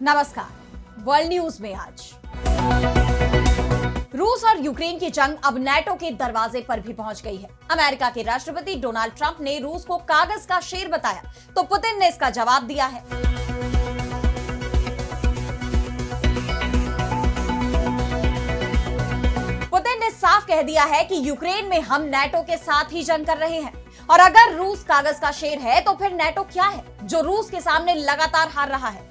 नमस्कार। World news में आज रूस और यूक्रेन की जंग अब नाटो के दरवाजे पर भी पहुंच गई है। अमेरिका के राष्ट्रपति डोनाल्ड ट्रंप ने रूस को कागज का शेर बताया तो पुतिन ने इसका जवाब दिया है। पुतिन ने साफ कह दिया है कि यूक्रेन में हम नाटो के साथ ही जंग कर रहे हैं और अगर रूस कागज का शेर है तो फिर नाटो क्या है जो रूस के सामने लगातार हार रहा है।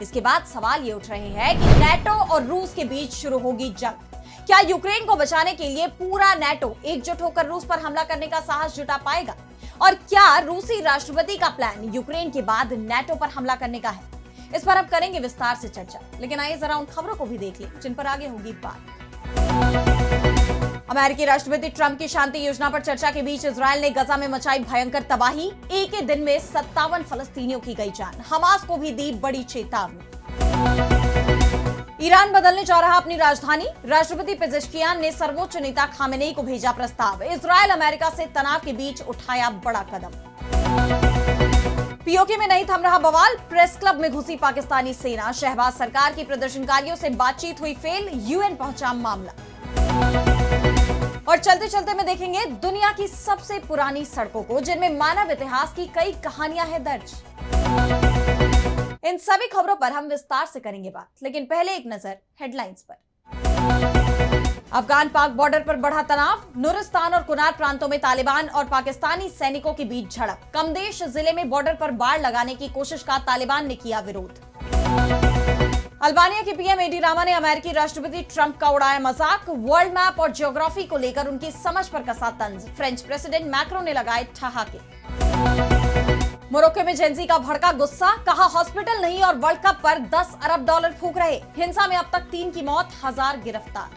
इसके बाद सवाल ये उठ रहे हैं कि नाटो और रूस के बीच शुरू होगी जंग। क्या यूक्रेन को बचाने के लिए पूरा नाटो एकजुट होकर रूस पर हमला करने का साहस जुटा पाएगा? और क्या रूसी राष्ट्रपति का प्लान यूक्रेन के बाद नाटो पर हमला करने का है? इस पर अब करेंगे विस्तार से चर्चा, लेकिन आइए जरा उन खबरों को भी देख लें जिन पर आगे होगी बात। अमेरिकी राष्ट्रपति ट्रंप की शांति योजना पर चर्चा के बीच इजरायल ने गजा में मचाई भयंकर तबाही। एक ही दिन में 57 फलस्तीनियों की गई जान। हमास को भी दी बड़ी चेतावनी। ईरान बदलने जा रहा अपनी राजधानी। राष्ट्रपति पेजेश्कियान ने सर्वोच्च नेता खामेनेई को भेजा प्रस्ताव। इजरायल अमेरिका से तनाव के बीच उठाया बड़ा कदम। पीओके में नहीं थम रहा बवाल। प्रेस क्लब में घुसी पाकिस्तानी सेना। शहबाज सरकार की प्रदर्शनकारियों से बातचीत हुई फेल। यूएन पहुंचा मामला। और चलते चलते में देखेंगे दुनिया की सबसे पुरानी सड़कों को जिनमें मानव इतिहास की कई कहानियां हैं दर्ज। इन सभी खबरों पर हम विस्तार से करेंगे बात, लेकिन पहले एक नजर हेडलाइंस पर। अफगान पाक बॉर्डर पर बढ़ा तनाव। नुरिस्तान और कुनार प्रांतों में तालिबान और पाकिस्तानी सैनिकों के बीच झड़प। कमदेश जिले में बॉर्डर पर बाड़ लगाने की कोशिश का तालिबान ने किया विरोध। अल्बानिया के पीएम एडी रामा ने अमेरिकी राष्ट्रपति ट्रंप का उड़ाया मजाक। वर्ल्ड मैप और ज्योग्राफी को लेकर उनकी समझ पर कसा तंज। फ्रेंच प्रेसिडेंट मैक्रो ने लगाए ठहाके। मोरक्को में जेंजी का भड़का गुस्सा। कहा हॉस्पिटल नहीं और वर्ल्ड कप पर 10 अरब डॉलर फूंक रहे। हिंसा में अब तक 3 की मौत, 1000 गिरफ्तार।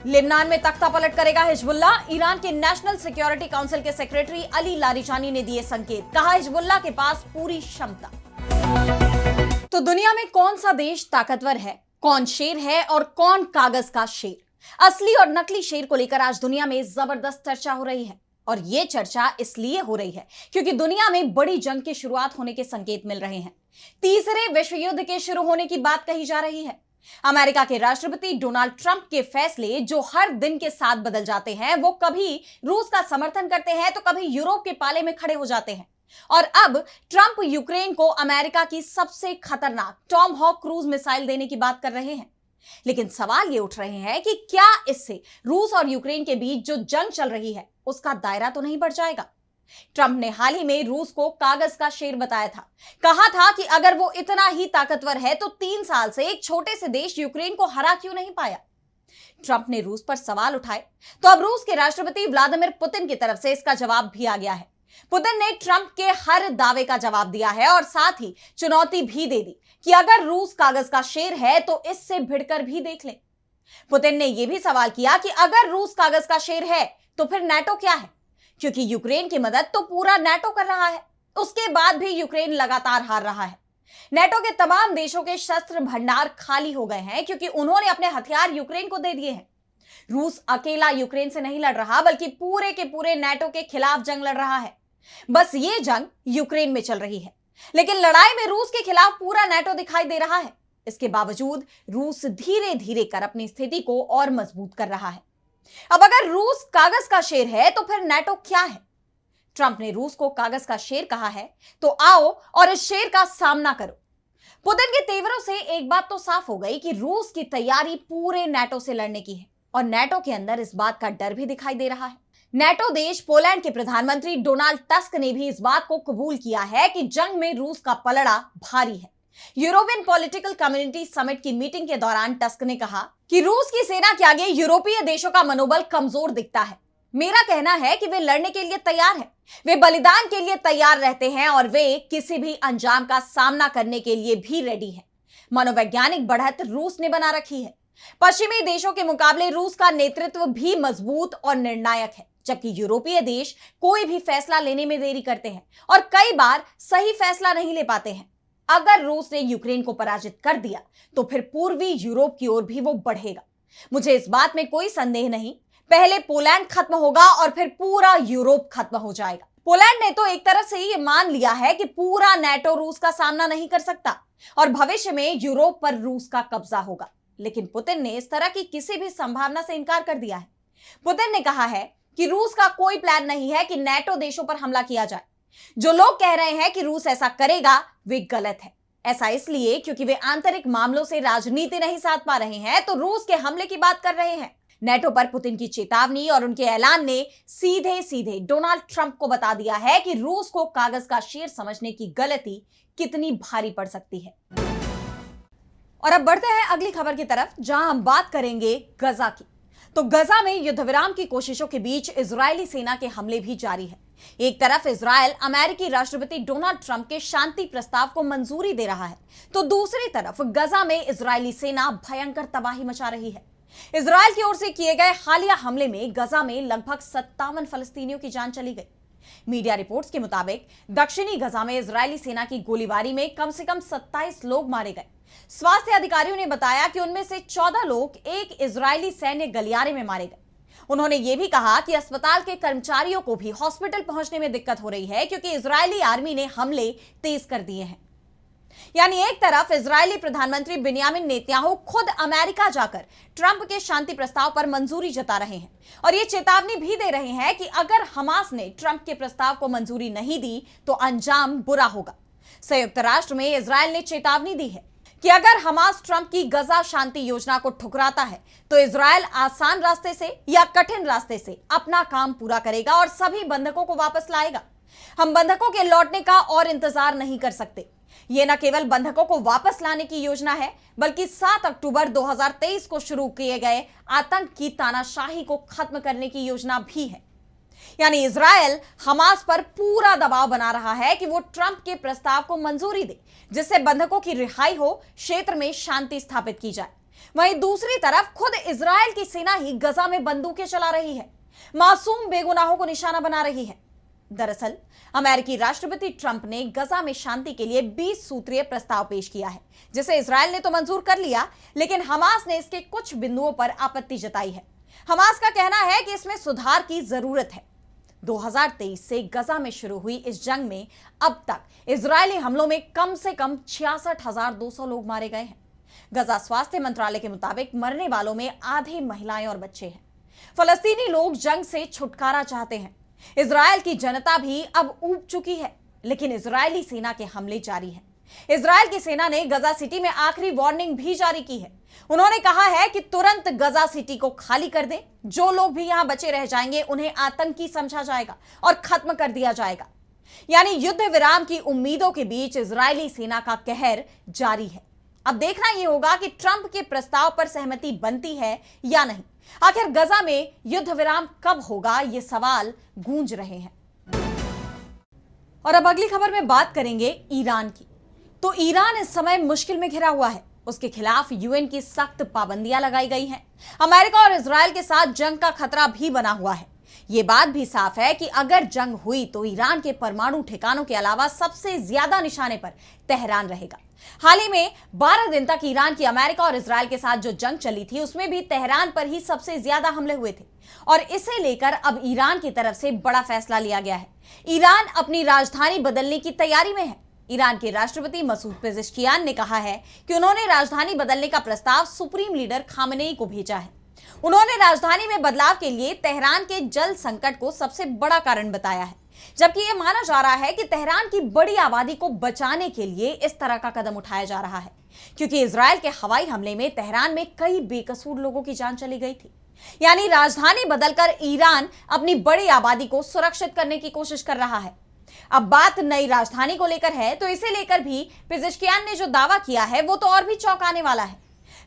लेबनान में तख्ता पलट करेगा हिजबुल्ला। ईरान के नेशनल सिक्योरिटी काउंसिल के सेक्रेटरी अली लारिजानी ने दिए संकेत। कहा हिजबुल्ला के पास पूरी क्षमता। तो दुनिया में कौन सा देश ताकतवर है, कौन शेर है और कौन कागज का शेर? असली और नकली शेर को लेकर आज दुनिया में जबरदस्त चर्चा हो रही है और ये चर्चा इसलिए हो रही है क्योंकि दुनिया में बड़ी जंग की शुरुआत होने के संकेत मिल रहे हैं। तीसरे विश्व युद्ध के शुरू होने की बात कही जा रही है। अमेरिका के राष्ट्रपति डोनाल्ड ट्रंप के फैसले जो हर दिन के साथ बदल जाते हैं, वो कभी रूस का समर्थन करते हैं तो कभी यूरोप के पाले में खड़े हो जाते हैं। और अब ट्रंप यूक्रेन को अमेरिका की सबसे खतरनाक टॉम हॉक क्रूज मिसाइल देने की बात कर रहे हैं। लेकिन सवाल ये उठ रहे हैं कि क्या इससे रूस और यूक्रेन के बीच जो जंग चल रही है उसका दायरा तो नहीं बढ़ जाएगा? ट्रंप ने हाल ही में रूस को कागज का शेर बताया था। कहा था कि अगर वो इतना ही ताकतवर है तो 3 साल से एक छोटे से देश यूक्रेन को हरा क्यों नहीं पाया? ट्रंप ने रूस पर सवाल उठाए तो अब रूस के राष्ट्रपति व्लादिमीर पुतिन की तरफ से इसका जवाब भी आ गया है। पुतिन ने ट्रंप के हर दावे का जवाब दिया है और साथ ही चुनौती भी दे दी कि अगर रूस कागज का शेर है तो इससे भिड़कर भी देख लें। पुतिन ने यह भी सवाल किया कि अगर रूस कागज का शेर है तो फिर नाटो क्या है, क्योंकि यूक्रेन की मदद तो पूरा नाटो कर रहा है। उसके बाद भी यूक्रेन लगातार हार रहा है। नाटो के तमाम देशों के शस्त्र भंडार खाली हो गए हैं क्योंकि उन्होंने अपने हथियार यूक्रेन को दे दिए हैं। रूस अकेला यूक्रेन से नहीं लड़ रहा बल्कि पूरे के पूरे नाटो के खिलाफ जंग लड़ रहा है। बस ये जंग यूक्रेन में चल रही है, लेकिन लड़ाई में रूस के खिलाफ पूरा नाटो दिखाई दे रहा है। इसके बावजूद रूस धीरे धीरे कर अपनी स्थिति को और मजबूत कर रहा है। अब अगर रूस कागज का शेर है तो फिर नाटो क्या है? ट्रंप ने रूस को कागज का शेर कहा है तो आओ और इस शेर का सामना करो। पुतिन के तेवरों से एक बात तो साफ हो गई कि रूस की तैयारी पूरे नाटो से लड़ने की है और नाटो के अंदर इस बात का डर भी दिखाई दे रहा है। नाटो देश पोलैंड के प्रधानमंत्री डोनाल्ड टस्क ने भी इस बात को कबूल किया है कि जंग में रूस का पलड़ा भारी है। यूरोपियन पॉलिटिकल कम्युनिटी समिट की मीटिंग के दौरान टस्क ने कहा कि रूस की सेना के आगे यूरोपीय देशों का मनोबल कमजोर दिखता है। मेरा कहना है कि वे लड़ने के लिए तैयार हैं, वे बलिदान के लिए तैयार रहते हैं और वे किसी भी अंजाम का सामना करने के लिए भी रेडी हैं। मनोवैज्ञानिक बढ़त रूस ने बना रखी है। पश्चिमी देशों के मुकाबले रूस का नेतृत्व भी मजबूत और निर्णायक है, जबकि यूरोपीय देश कोई भी फैसला लेने में देरी करते हैं और कई बार सही फैसला नहीं ले पाते हैं। अगर रूस ने यूक्रेन को पराजित कर दिया तो फिर पूर्वी यूरोप की ओर भी वो बढ़ेगा। मुझे इस बात में कोई संदेह नहीं, पहले पोलैंड खत्म होगा और फिर पूरा यूरोप खत्म हो जाएगा। पोलैंड ने तो एक तरह से ये मान लिया है कि पूरा नेटो रूस का सामना नहीं कर सकता और भविष्य में यूरोप पर रूस का कब्जा होगा। लेकिन पुतिन ने इस तरह की किसी भी संभावना से इनकार कर दिया है। पुतिन ने कहा है कि रूस का कोई प्लान नहीं है कि नेटो देशों पर हमला किया जाए। जो लोग कह रहे हैं कि रूस ऐसा करेगा वे गलत है। ऐसा इसलिए क्योंकि वे आंतरिक मामलों से राजनीति नहीं साध पा रहे हैं, तो रूस के हमले की बात कर रहे हैं। नेटो पर पुतिन की चेतावनी और उनके ऐलान ने सीधे सीधे डोनाल्ड ट्रंप को बता दिया है कि रूस को कागज का शेर समझने की गलती कितनी भारी पड़ सकती है। और अब बढ़ते हैं अगली खबर की तरफ, जहां हम बात करेंगे गजा की। तो गजा में युद्ध विराम की कोशिशों के बीच इजरायली सेना के हमले भी जारी है। एक तरफ इजरायल अमेरिकी राष्ट्रपति डोनाल्ड ट्रंप के शांति प्रस्ताव को मंजूरी दे रहा है, तो दूसरी तरफ गजा में इजरायली सेना भयंकर तबाही मचा रही है। इजरायल की ओर से किए गए हालिया हमले में गजा में लगभग 57 फलस्तीनियों की जान चली गई। मीडिया रिपोर्ट्स के मुताबिक दक्षिणी गजा में इजरायली सेना की गोलीबारी में कम से कम 27 लोग मारे गए। स्वास्थ्य अधिकारियों ने बताया कि उनमें से 14 लोग एक इजरायली सैन्य गलियारे में मारे गए। उन्होंने यह भी कहा कि अस्पताल के कर्मचारियों को भी हॉस्पिटल पहुंचने में दिक्कत हो रही है, क्योंकि इजरायली आर्मी ने हमले तेज कर दिए हैं। यानी एक तरफ इजरायली प्रधानमंत्री बिन्यामिन नेतन्याहू खुद अमेरिका जाकर ट्रंप के शांति प्रस्ताव पर मंजूरी जता रहे हैं और ये चेतावनी भी दे रहे हैं कि अगर हमास ने ट्रंप के प्रस्ताव को मंजूरी नहीं दी तो अंजाम बुरा होगा। संयुक्त राष्ट्र में इजरायल ने चेतावनी दी है कि अगर हमास ट्रंप की गजा शांति योजना को ठुकराता है तो इजरायल आसान रास्ते से या कठिन रास्ते से अपना काम पूरा करेगा और सभी बंधकों को वापस लाएगा। हम बंधकों के लौटने का और इंतजार नहीं कर सकते। ये न केवल बंधकों को वापस लाने की योजना है, बल्कि 7 अक्टूबर 2023 को शुरू किए गए आतंक की तानाशाही को खत्म करने की योजना भी है। यानी इजरायल हमास पर पूरा दबाव बना रहा है कि वो ट्रंप के प्रस्ताव को मंजूरी दे, जिससे बंधकों की रिहाई हो, क्षेत्र में शांति स्थापित की जाए। वहीं दूसरी तरफ खुद इजरायल की सेना ही गजा में बंदूकें चला रही है, मासूम बेगुनाहों को निशाना बना रही है। दरअसल अमेरिकी राष्ट्रपति ट्रंप ने गजा में शांति के लिए 20 सूत्रीय प्रस्ताव पेश किया है, जिसे इजरायल ने तो मंजूर कर लिया, लेकिन हमास ने इसके कुछ बिंदुओं पर आपत्ति जताई है। हमास का कहना है कि इसमें सुधार की जरूरत है। 2023 से गजा में शुरू हुई इस जंग में अब तक इजरायली हमलों में कम से कम 66,200 लोग मारे गए हैं। गजा स्वास्थ्य मंत्रालय के मुताबिक मरने वालों में आधे महिलाएं और बच्चे हैं। फलस्तीनी लोग जंग से छुटकारा चाहते हैं। इजरायल की जनता भी अब ऊब चुकी है, लेकिन इजरायली सेना के हमले जारी हैं। इजरायल की सेना ने गजा सिटी में आखिरी वार्निंग भी जारी की है। उन्होंने कहा है कि तुरंत गजा सिटी को खाली कर दें। जो लोग भी यहां बचे रह जाएंगे उन्हें आतंकी समझा जाएगा और खत्म कर दिया जाएगा। यानी युद्ध विराम की उम्मीदों के बीच इजरायली सेना का कहर जारी है। अब देखना यह होगा कि ट्रंप के प्रस्ताव पर सहमति बनती है या नहीं। आखिर गजा में युद्ध विराम कब होगा, ये सवाल गूंज रहे हैं। और अब अगली खबर में बात करेंगे ईरान की। तो ईरान इस समय मुश्किल में घिरा हुआ है। उसके खिलाफ यूएन की सख्त पाबंदियां लगाई गई हैं। अमेरिका और इजरायल के साथ जंग का खतरा भी बना हुआ है। ये बात भी साफ है कि अगर जंग हुई तो ईरान के परमाणु ठिकानों के अलावा सबसे ज्यादा निशाने पर तेहरान रहेगा। हाल ही में 12 दिन तक ईरान की अमेरिका और इजरायल के साथ जो जंग चली थी, उसमें भी तेहरान पर ही सबसे ज्यादा हमले हुए थे और इसे लेकर अब ईरान की तरफ से बड़ा फैसला लिया गया है। ईरान अपनी राजधानी बदलने की तैयारी में है। ईरान के राष्ट्रपति मसूद पेजेश्कियान ने कहा है कि उन्होंने राजधानी बदलने का प्रस्ताव सुप्रीम लीडर खामेनेई को भेजा है। उन्होंने राजधानी में बदलाव के लिए तेहरान के जल संकट को सबसे बड़ा कारण बताया है, जबकि यह माना जा रहा है कि तेहरान की बड़ी आबादी को बचाने के लिए इस तरह का कदम उठाया जा रहा है, क्योंकि इजरायल के हवाई हमले में तेहरान में कई बेकसूर लोगों की जान चली गई थी। यानी राजधानी बदलकर ईरान अपनी बड़ी आबादी को सुरक्षित करने की कोशिश कर रहा है। अब बात नई राजधानी को लेकर है, तो इसे लेकर भी पेजेश्कियान ने जो दावा किया है वो तो और भी चौंकाने वाला है।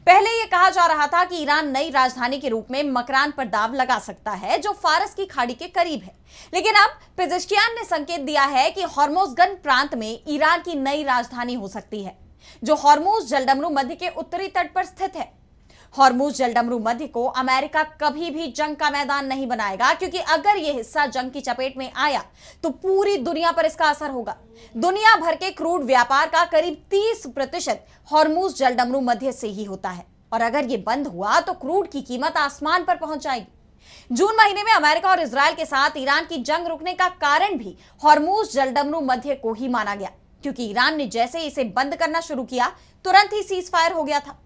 पहले यह कहा जा रहा था कि ईरान नई राजधानी के रूप में मकरान पर दाव लगा सकता है, जो फारस की खाड़ी के करीब है। लेकिन अब पेजेश्कियान ने संकेत दिया है कि हॉर्मुज़गंज प्रांत में ईरान की नई राजधानी हो सकती है, जो हॉर्मुज़ जलडमरू मध्य के उत्तरी तट पर स्थित है। हॉर्मुज़ जलडमरू मध्य को अमेरिका कभी भी जंग का मैदान नहीं बनाएगा, क्योंकि अगर यह हिस्सा जंग की चपेट में आया तो पूरी दुनिया पर इसका असर होगा। दुनिया भर के क्रूड व्यापार का करीब 30% हॉर्मुज़ जलडमरू मध्य से ही होता है, और अगर यह बंद हुआ तो क्रूड की कीमत आसमान पर पहुंच जाएगी। जून महीने में अमेरिका और इजराइल के साथ ईरान की जंग रुकने का कारण भी हॉर्मूज जलडमरू मध्य को ही माना गया, क्योंकि ईरान ने जैसे इसे बंद करना शुरू किया तुरंत ही सीज फायर हो गया था।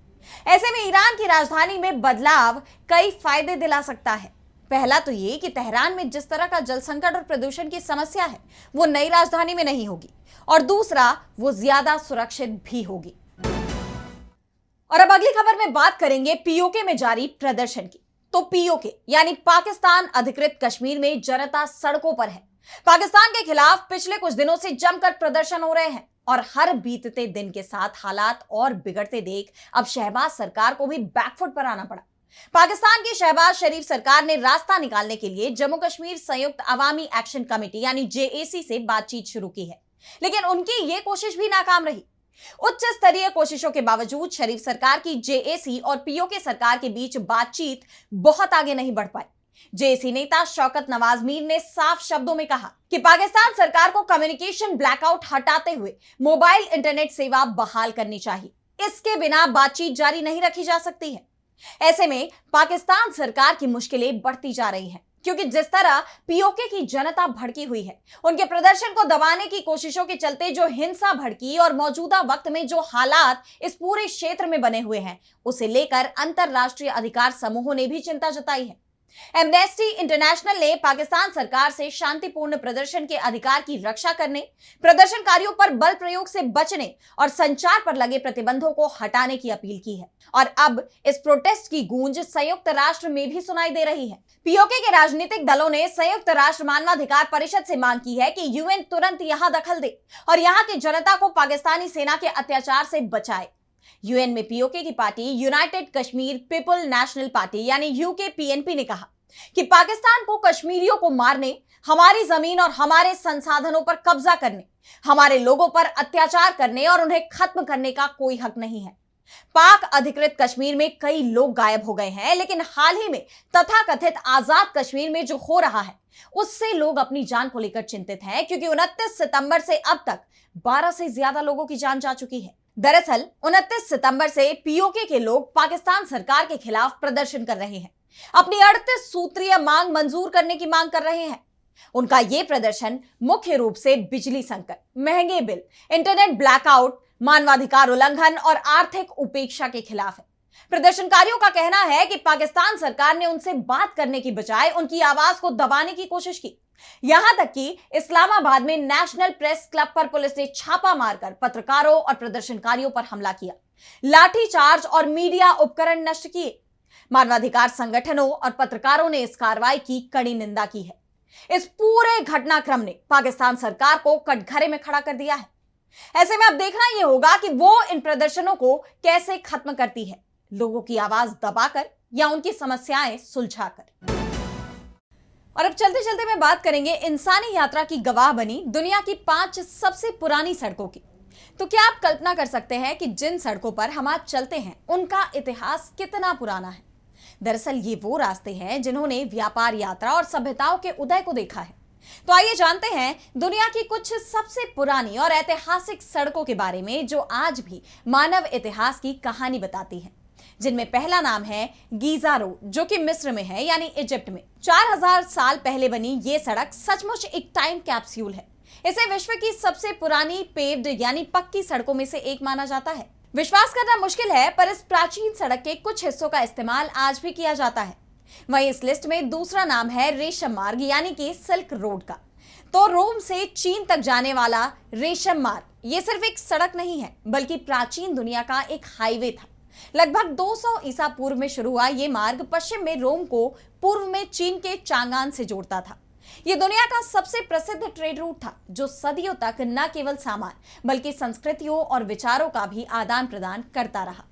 ऐसे में ईरान की राजधानी में बदलाव कई फायदे दिला सकता है। पहला तो ये कि तेहरान में जिस तरह का जल संकट और प्रदूषण की समस्या है वो नई राजधानी में नहीं होगी, और दूसरा वो ज्यादा सुरक्षित भी होगी। और अब अगली खबर में बात करेंगे पीओके में जारी प्रदर्शन की। तो पीओके यानी पाकिस्तान अधिकृत कश्मीर में जनता सड़कों पर है। पाकिस्तान के खिलाफ पिछले कुछ दिनों से जमकर प्रदर्शन हो रहे हैं, और हर बीतते दिन के साथ हालात और बिगड़ते देख अब शहबाज सरकार को भी बैकफुट पर आना पड़ा। पाकिस्तान की शहबाज शरीफ सरकार ने रास्ता निकालने के लिए जम्मू कश्मीर संयुक्त अवामी एक्शन कमेटी यानी जेएसी से बातचीत शुरू की है, लेकिन उनकी ये कोशिश भी नाकाम रही। उच्च स्तरीय कोशिशों के बावजूद शरीफ सरकार की जेएसी और पीओके सरकार के बीच बातचीत बहुत आगे नहीं बढ़ पाई। जेएसी नेता शौकत नवाज मीर ने साफ शब्दों में कहा कि पाकिस्तान सरकार को कम्युनिकेशन ब्लैकआउट हटाते हुए मोबाइल इंटरनेट सेवा बहाल करनी चाहिए। इसके बिना बातचीत जारी नहीं रखी जा सकती है। ऐसे में पाकिस्तान सरकार की मुश्किलें बढ़ती जा रही हैं, क्योंकि जिस तरह पीओके की जनता भड़की हुई है, उनके प्रदर्शन को दबाने की कोशिशों के चलते जो हिंसा भड़की और मौजूदा वक्त में जो हालात इस पूरे क्षेत्र में बने हुए हैं, उसे लेकर अंतरराष्ट्रीय अधिकार समूहों ने भी चिंता जताई है। एमनेस्टी इंटरनेशनल ने पाकिस्तान सरकार से शांतिपूर्ण प्रदर्शन के अधिकार की रक्षा करने, प्रदर्शनकारियों पर बल प्रयोग से बचने और संचार पर लगे प्रतिबंधों को हटाने की अपील की है। और अब इस प्रोटेस्ट की गूंज संयुक्त राष्ट्र में भी सुनाई दे रही है। पीओके के राजनीतिक दलों ने संयुक्त राष्ट्र मानवाधिकार परिषद से मांग की है कि यूएन तुरंत यहां दखल दे और यहां की जनता को पाकिस्तानी सेना के अत्याचार से बचाए। यूएन में पीओके की party United Kashmir people national party यानी यूकेपीएनपी ने कहा कि पाकिस्तान को कश्मीरियों को मारने, हमारी जमीन और हमारे संसाधनों पर कब्जा करने, हमारे लोगों पर अत्याचार करने और उन्हें खत्म करने का कोई हक नहीं है। पाक अधिकृत कश्मीर में कई लोग गायब हो गए हैं, लेकिन हाल ही में तथाकथित आजाद कश्मीर में जो हो रहा है उससे लोग अपनी जान को लेकर चिंतित हैं, क्योंकि 29 सितंबर से अब तक 12 से ज्यादा लोगों की जान जा चुकी है। दरअसल 29 सितंबर से पीओके के लोग पाकिस्तान सरकार के खिलाफ प्रदर्शन कर रहे हैं, अपनी 38 सूत्रीय मांग मंजूर करने की मांग कर रहे हैं। उनका यह प्रदर्शन मुख्य रूप से बिजली संकट, महंगे बिल, इंटरनेट ब्लैकआउट, मानवाधिकार उल्लंघन और आर्थिक उपेक्षा के खिलाफ है। प्रदर्शनकारियों का कहना है कि पाकिस्तान सरकार ने उनसे बात करने की बजाय उनकी आवाज को दबाने की कोशिश की। यहां तक कि इस्लामाबाद में नेशनल प्रेस क्लब पर पुलिस ने छापा मारकर पत्रकारों और प्रदर्शनकारियों पर हमला किया, लाठीचार्ज और मीडिया उपकरण नष्ट किए। मानवाधिकार संगठनों और पत्रकारों ने इस कार्रवाई की कड़ी निंदा की है। इस पूरे घटनाक्रम ने पाकिस्तान सरकार को कटघरे में खड़ा कर दिया है। ऐसे में अब देखना यह होगा कि वो इन प्रदर्शनों को कैसे खत्म करती है, लोगों की आवाज दबाकर या उनकी समस्याएं सुलझाकर। और अब चलते चलते मैं बात करेंगे इंसानी यात्रा की गवाह बनी दुनिया की 5 सबसे पुरानी सड़कों की। तो क्या आप कल्पना कर सकते हैं कि जिन सड़कों पर हम आज चलते हैं उनका इतिहास कितना पुराना है? दरअसल ये वो रास्ते हैं जिन्होंने व्यापार, यात्रा और सभ्यताओं के उदय को देखा है। तो आइए जानते हैं दुनिया की कुछ सबसे पुरानी और ऐतिहासिक सड़कों के बारे में, जो आज भी मानव इतिहास की कहानी बताती हैं। जिनमें पहला नाम है गीजा रोड, जो कि मिस्र में है यानी इजिप्ट में। 4000 साल पहले बनी ये सड़क सचमुच एक टाइम कैप्सूल है। इसे विश्व की सबसे पुरानी पेव्ड यानी पक्की सड़कों में से एक माना जाता है। विश्वास करना मुश्किल है, पर इस प्राचीन सड़क के कुछ हिस्सों का इस्तेमाल आज भी किया जाता है। वहीं इस लिस्ट में दूसरा नाम है रेशम मार्ग यानी कि सिल्क रोड का। तो रोम से चीन तक जाने वाला रेशम मार्ग ये सिर्फ एक सड़क नहीं है, बल्कि प्राचीन दुनिया का एक हाईवे था। लगभग 200 ईसा पूर्व में शुरू हुआ ये मार्ग पश्चिम में रोम को पूर्व में चीन के चांगान से जोड़ता था। यह दुनिया का सबसे प्रसिद्ध ट्रेड रूट था, जो सदियों तक न केवल सामान बल्कि संस्कृतियों और विचारों का भी आदान प्रदान करता रहा।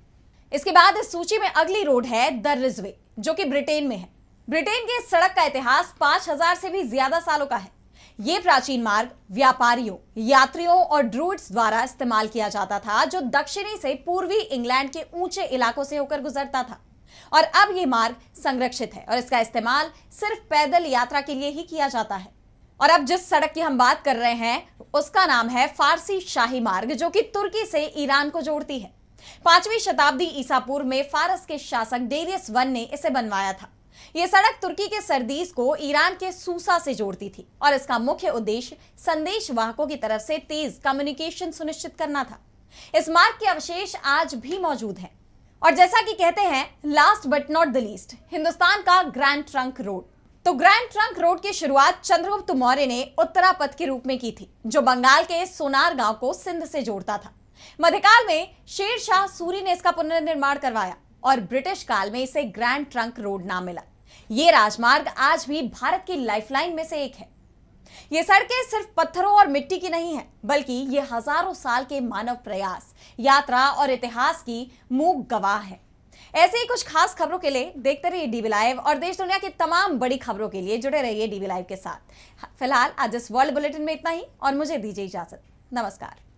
इसके बाद इस सूची में अगली रोड है द रिजवे, जो कि ब्रिटेन में है। ब्रिटेन के इस सड़क का इतिहास 5000 से भी ज्यादा सालों का है। यह प्राचीन मार्ग व्यापारियों, यात्रियों और ड्रूइड्स द्वारा इस्तेमाल किया जाता था, जो दक्षिणी से पूर्वी इंग्लैंड के ऊंचे इलाकों से होकर गुजरता था। और अब यह मार्ग संरक्षित है और इसका इस्तेमाल सिर्फ पैदल यात्रा के लिए ही किया जाता है। और अब जिस सड़क की हम बात कर रहे हैं उसका नाम है फारसी शाही मार्ग, जो कि तुर्की से ईरान को जोड़ती है। 5वीं शताब्दी ईसा पूर्व में फारस के शासक डेरियस I ने इसे बनवाया था। ये सड़क तुर्की के सरदीस को ईरान के सूसा से जोड़ती थी और इसका मुख्य उद्देश्य संदेश वाहकों की तरफ से तेज कम्युनिकेशन सुनिश्चित करना था। इस मार्ग के अवशेष आज भी मौजूद हैं और जैसा कि कहते हैं, last but not the least, Hindustan का ग्रैंड ट्रंक रोड। तो ग्रैंड ट्रंक रोड की शुरुआत चंद्रगुप्त मौर्य ने उत्तरापथ के रूप में की थी, जो बंगाल के सोनार गांव को सिंध से जोड़ता था। मध्यकाल में शेर शाह सूरी ने इसका पुनर्निर्माण करवाया और ब्रिटिश काल में इसे ग्रैंड ट्रंक रोड नाम मिला। ये राजमार्ग आज भी भारत की लाइफलाइन में से एक है। ये सड़कें सिर्फ पत्थरों और मिट्टी की नहीं है, बल्कि ये हजारों साल के मानव प्रयास, यात्रा और इतिहास की मूक गवाह है। ऐसे ही कुछ खास खबरों के लिए देखते रहिए डीवी लाइव और देश दुनिया की तमाम बड़ी खबरों के लिए जुड़े रहिए डीवी लाइव के साथ। फिलहाल आज इस वर्ल्ड बुलेटिन में इतना ही और मुझे दीजिए इजाजत। नमस्कार।